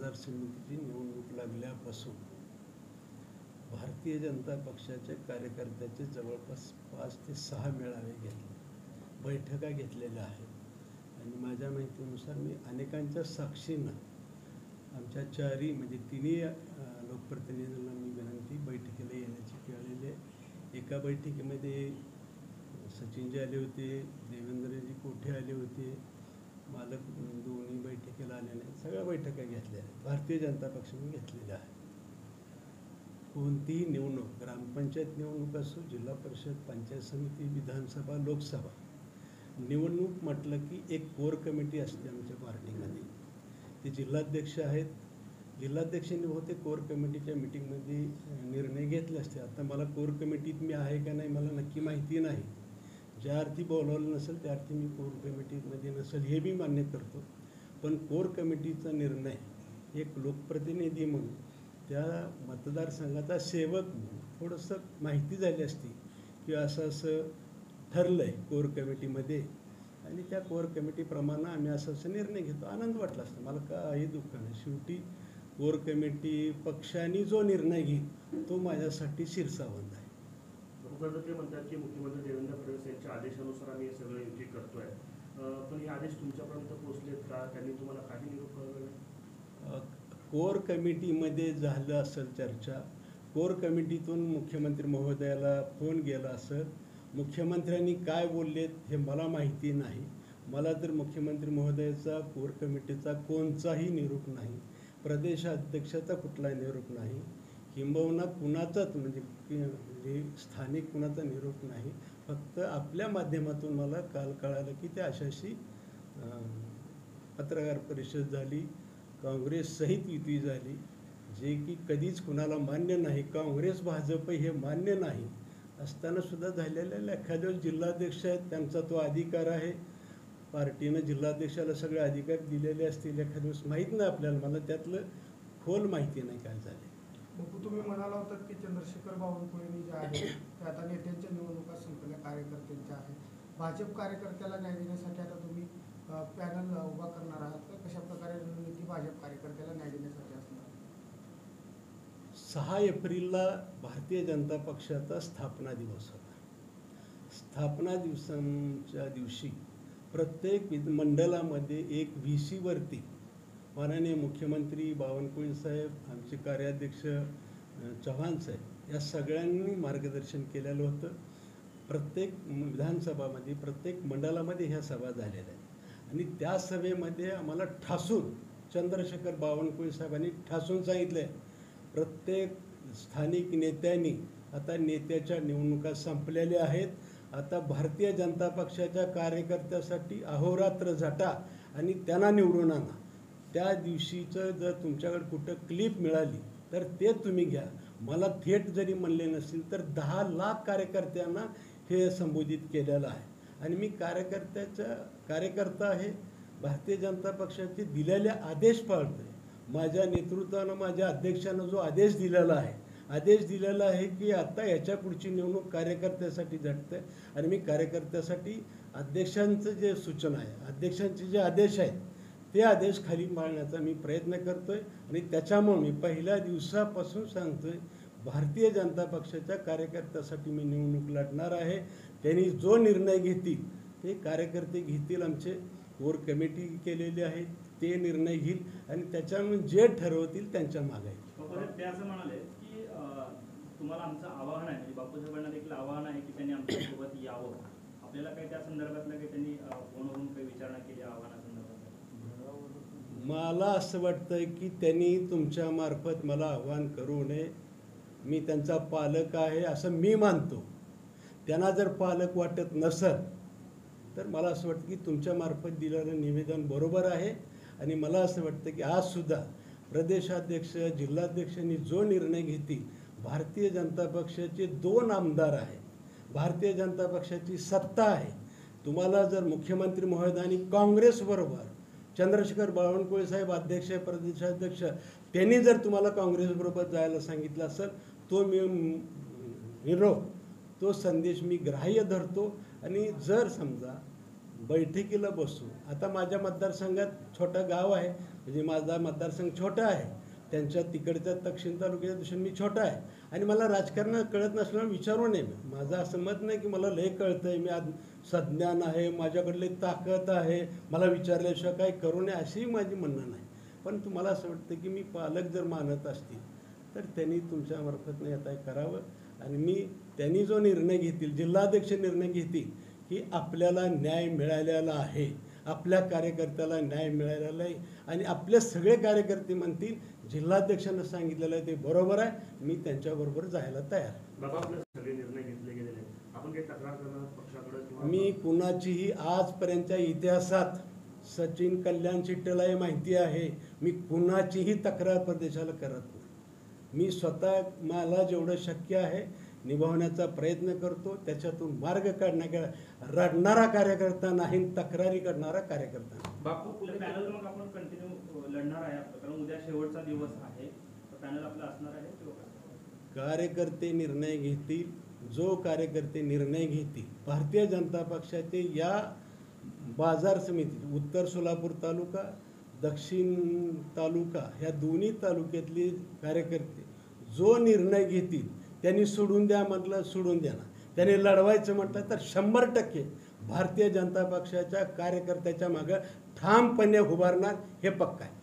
बाजार समितीची निवडणूक लागल्यापासून भारतीय जनता पक्षाच्या कार्यकर्त्याचे जवळपास 5 ते 6 मेळावे घेतले, बैठका घेतलेल्या आहेत आणि माझ्या माहितीनुसार मी अनेकांच्या साक्षीनं आमच्या चारही म्हणजे तिन्ही लोकप्रतिनिधींना मी विनंती बैठकीला येण्याची केलेली आहे। एका बैठकीमध्ये सचिनजी आले होते, देवेंद्रजी कोठे आले होते, मालक दोन्ही बैठकीला आले नाहीत, सगळ्या बैठका घेतल्या आहेत, भारतीय जनता पक्षाने घेतलेल्या आहेत। कोणतीही निवडणूक, ग्रामपंचायत निवडणूक असो, जिल्हा परिषद, पंचायत समिती, विधानसभा, लोकसभा निवडणूक म्हटलं की एक कोर कमिटी असते आमच्या पार्टीमध्ये, ते जिल्हाध्यक्ष आहेत। जिल्हाध्यक्षांनी बहुतेक कोर कमिटीच्या मिटिंगमध्ये निर्णय घेतले असते। आता मला कोर कमिटीत मी आहे का नाही मला नक्की माहिती नाही, ज्या अर्थी बोलावलं नसेल त्या अर्थी मी कोर कमिटीमध्ये नसेल हे मी मान्य करतो, पण कोर कमिटीचा निर्णय एक लोकप्रतिनिधी म्हणून त्या मतदारसंघाचा सेवक म्हणून थोडंसं माहिती झाली असती की असं असं ठरलं आहे कोर कमिटीमध्ये आणि त्या कोर कमिटीप्रमाणे आम्ही असं असं निर्णय घेतो, आनंद वाटला असता, मला काही दुःख नाही। शेवटी कोर कमिटी पक्षाने जो निर्णय घेईल तो माझ्यासाठी शिरसावंत आहे। ते म्हणतात की मुख्यमंत्री देवेंद्र फडणवीस यांच्या आदेशानुसार आम्ही हे सगळं युती करतोय, पण हे आदेश तुमच्यापर्यंत पोहोचलेत का? त्यांनी तुम्हाला काही निरोप कळवला? कोर कमिटीमध्ये झालं असेल चर्चा, कोर कमिटीतून मुख्यमंत्री महोदयाला फोन गेला असेल, मुख्यमंत्र्यांनी काय बोललेत हे मला माहिती नाही। मला तर मुख्यमंत्री महोदयाचा कोर कमिटीचा कोणताही निरोप नाही, प्रदेशाध्यक्षाचा कुठलाही निरोप नाही, किंबहुना कुणाचाच म्हणजे स्थानिक कुणाचा निरोप नाही। फक्त आपल्या माध्यमातून मला काल कळालं की त्या अशाशी पत्रकार परिषद झाली, काँग्रेस सहित युती झाली, जे की कधीच कुणाला मान्य नाही, काँग्रेस भाजप हे मान्य नाही असताना सुद्धा झालेल्या एखाद्या जिल्हाध्यक्ष आहेत त्यांचा तो अधिकार आहे, पार्टीनं जिल्हाध्यक्षाला सगळे अधिकार दिलेले असतील एखाद्या दिवस माहीत नाही आपल्याला, मला त्यातलं खोल माहिती नाही काय झाले। तुम्ही म्हणाला होतात की चंद्रशेखर बावनकुळे जे आहे ते आता नेत्यांच्या निवडणुका संपल्या, कार्यकर्त्यांच्या आहेत, भाजप कार्यकर्त्याला न्याय देण्यासाठी आता तुम्ही पॅनल उभा करणार आहात का? कशा प्रकारे रणनीती भाजप कार्यकर्त्याला न्याय देण्यासाठी असणार? 6 एप्रिलला भारतीय जनता पक्षाचा स्थापना दिवस होता। स्थापना दिवसांच्या दिवशी प्रत्येक मंडळामध्ये एक VC वरती माननीय मुख्यमंत्री बावनकुळे साहेब, आमचे कार्याध्यक्ष चव्हाण साहेब या सगळ्यांनी मार्गदर्शन केलेलं होतं। प्रत्येक विधानसभामध्ये, प्रत्येक मंडळामध्ये ह्या सभा झालेल्या आहेत आणि त्या सभेमध्ये आम्हाला ठासून चंद्रशेखर बावनकुळे साहेबांनी ठासून सांगितलं आहे, प्रत्येक स्थानिक नेत्यांनी आता नेत्याच्या निवडणुका संपलेल्या आहेत, आता भारतीय जनता पक्षाच्या कार्यकर्त्यासाठी अहोरात्र झटा आणि त्यांना निवडून आणा। त्या दिवशीचं जर तुमच्याकडे कुठं क्लिप मिळाली तर ते तुम्ही घ्या, मला थेट जरी म्हणले नसतील तर 10 लाख कार्यकर्त्यांना हे संबोधित केलेलं आहे आणि मी कार्यकर्ता आहे, भारतीय जनता पक्षाचे दिलेले आदेश पाळतोय। माझ्या नेतृत्वानं, माझ्या अध्यक्षानं जो आदेश दिलेला आहे की आता याच्या पुढची निवडणूक कार्यकर्त्यासाठी झटते आणि मी कार्यकर्त्यासाठी अध्यक्षांचं जे सूचना आहे, अध्यक्षांचे जे आदेश आहेत ते आदेश खाली पाळण्याचा मी प्रयत्न करतोय आणि त्याच्यामुळे मी पहिल्या दिवसापासून सांगतोय भारतीय जनता पक्षाच्या कार्यकर्त्यासाठी मी निवडणूक लढणार आहे। त्यांनी जो निर्णय घेतील ते कार्यकर्ते घेतील, आमचे कोर कमिटी केलेली आहे ते निर्णय घेईल आणि त्याच्यामुळे जे ठरवतील त्यांच्या मागे ते असं म्हणाले की तुम्हाला आमचं आवाहन आहे, म्हणजे बापूसाहेबांना देखील आवाहन आहे की त्यांनी आमच्यासोबत यावं, आपल्याला काही त्या संदर्भातलं काही त्यांनी फोनवरून काही विचारणा केली आव्हानासंदर्भात? मला असं वाटतंय की त्यांनी तुमच्या मार्फत मला आव्हान करू नये, मी त्यांचा पालक आहे असं मी मानतो। त्यांना जर पालक वाटत नसेल तर मला असं वाटतं की तुमच्या मार्फत दिलेलं निवेदन बरोबर आहे आणि मला असं वाटतं की आज सुद्धा प्रदेशाध्यक्ष, जिल्हाध्यक्षांनी जो निर्णय घेतील, भारतीय जनता पक्षाचे 2 आमदार आहेत, भारतीय जनता पक्षाची सत्ता आहे, तुम्हाला जर मुख्यमंत्री महोदयांनी काँग्रेसबरोबर चंद्रशेखर बावनकुळे साहेब अध्यक्ष, प्रदेशाध्यक्ष त्यांनी जर तुम्हाला काँग्रेसबरोबर जायला सांगितलं असेल तो निरोप, तो संदेश मी ग्राह्य धरतो आणि जर समजा बैठकीला बसू. आता माझ्या मतदारसंघात छोटं गाव आहे, म्हणजे माझा मतदारसंघ छोटा आहे, त्यांच्या तिकडच्या दक्षिण तालुक्याच्या दृष्टीने मी छोटा आहे आणि मला राजकारण कळत नसल्यामुळे विचारू नये. माझं असं मत नाही की मला लय कळतं आहे, मी आज सज्ञान आहे, माझ्याकडली ताकद आहे, मला विचारल्याशिवाय काही करू नये अशी माझी म्हणणं नाही. पण तुम्हाला असं वाटतं की मी पालक जर मानत असतील तर त्यांनी तुमच्यामार्फत नाही आता करावं आणि त्यांनी जो निर्णय घेतील, जिल्हाध्यक्ष निर्णय घेतील की आपल्याला न्याय मिळालेला आहे, आपल्या कार्यकर्त्याला न्याय मिळालेला आहे आणि आपले सगळे कार्यकर्ते म्हणतील जिल्हाध्यक्षांना सांगितलेलं आहे ते बरोबर आहे, मी त्यांच्याबरोबर जायला तयार. बाबा आपले सगळे निर्णय घेतले गेलेले आहेत, आपण काही तक्रार करणार पक्षाकडे किंवा मी कुणाचीही आजपर्यंतच्या इतिहासात सचिन कल्याण शिट्टेलाही माहिती आहे, मी कुणाचीही तक्रार प्रदेशाला करत नाही. मी स्वतः मला जेवढं शक्य आहे निभावण्याचा प्रयत्न करतो, त्याच्यातून मार्ग काढण्याचा रडणारा कार्यकर्ता नाही, तक्रारी करणारा कार्यकर्ता नाही. बापू पुढे पॅनल मग आपण कंटिन्यू लढणार आहे आपलं, कारण उद्या शेवटचा दिवस आहे, तर पॅनल आपलं असणार आहे किंवा काय? कार्यकर्ते निर्णय घेतील, जो कार्यकर्ते निर्णय घेतील. भारतीय जनता पक्षाचे या बाजार समिती उत्तर सोलापूर तालुका, दक्षिण तालुका ह्या दोन्ही तालुक्यातले कार्यकर्ते जो निर्णय घेतील त्यांनी सोडून द्या म्हटलं सोडून द्या ना, त्यांनी लढवायचं म्हटलं तर 100% भारतीय जनता पक्षाच्या कार्यकर्त्याच्या मागं ठामपणे उभारणार हे पक्का आहे.